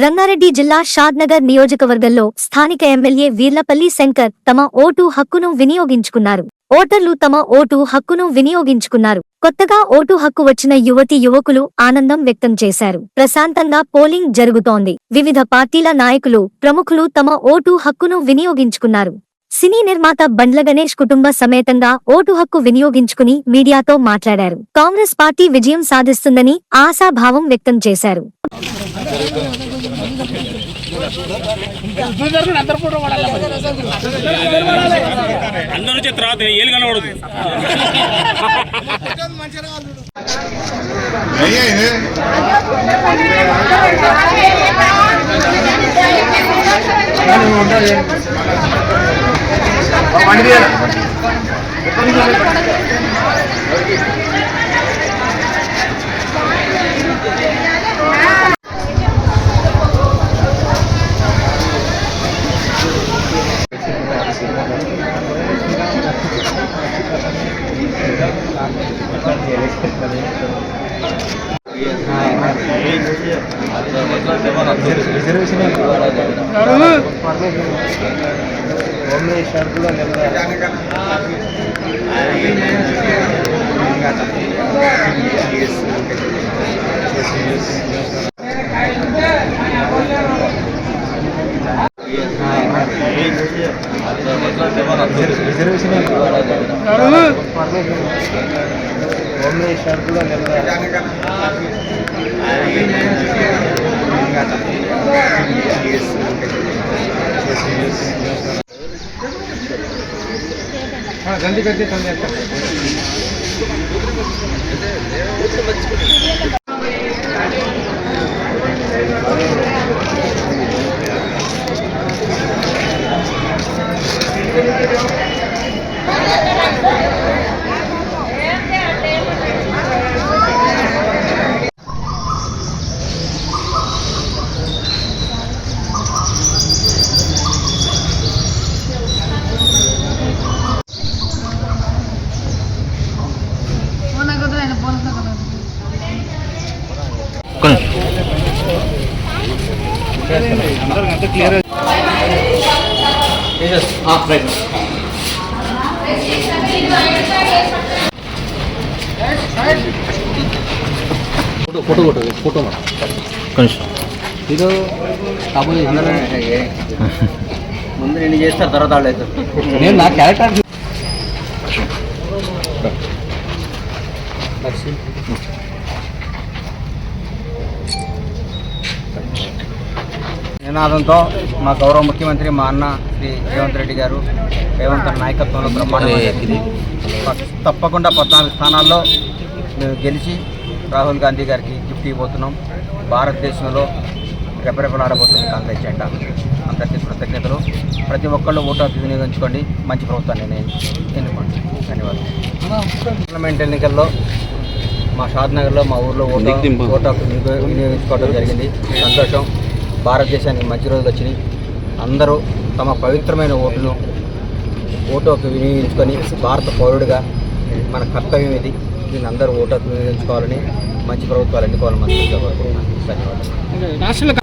రంగారెడ్డి జిల్లా షాద్నగర్ నియోజకవర్గంలో స్థానిక ఎమ్మెల్యే వీర్లపల్లి శంకర్ తమ ఓటు హక్కును వినియోగించుకున్నారు. ఓటర్లు తమ ఓటు హక్కును వినియోగించుకున్నారు. కొత్తగా ఓటు హక్కు వచ్చిన యువకులు ఆనందం వ్యక్తం చేశారు. ప్రశాంతంగా పోలింగ్ జరుగుతోంది. వివిధ పార్టీల నాయకులు, ప్రముఖులు తమ ఓటు హక్కును వినియోగించుకున్నారు. సినీ నిర్మాత బండ్ల గణేష్ కుటుంబ సమేతంగా ఓటు హక్కు వినియోగించుకుని మీడియాతో మాట్లాడారు. కాంగ్రెస్ పార్టీ విజయం సాధిస్తుందని ఆశాభావం వ్యక్తం చేశారు. जल्दी करते क्लियर फोटो फोटो फोटो ಇದು కాబోయే ముందు నేను చేస్తారు తర్వాత వాళ్ళు అవుతారు. నేను నా క్యారెక్టర్ నినాదంతో మా గౌరవ ముఖ్యమంత్రి మా అన్న శ్రీ రేవంత్ రెడ్డి గారు రేవంత్ నాయకత్వంలో బ్రహ్మాండంగా తప్పకుండా 14 స్థానాల్లో మేము గెలిచి రాహుల్ గాంధీ గారికి గిఫ్ట్ ఇవ్వబోతున్నాం. భారతదేశంలో రెపరెపలాడబోతుంది కాంగ్రెస్ జెండా. అందరికీ కృతజ్ఞతలు. ప్రతి ఒక్కళ్ళు ఓటు హక్కు వినియోగించుకోండి. మంచి ప్రభుత్వాన్ని ఎన్నుకోండి. ధన్యవాదాలు. పార్లమెంట్ ఎన్నికల్లో మా షాద్నగర్లో మా ఊర్లో ఓటు హక్కు వినియోగించుకోవడం జరిగింది. సంతోషం. భారతదేశానికి మంచి రోజులు వచ్చినాయి. అందరూ తమ పవిత్రమైన ఓటు హక్కు వినియోగించుకొని భారత పౌరుడిగా మన కర్తవ్యం ఇది. దీన్ని అందరూ ఓటు హక్కు వినియోగించుకోవాలని, మంచి ప్రభుత్వాలు ఎన్నుకోవాలని మనసు కోరుకుంటున్నాను. ధన్యవాదాలు.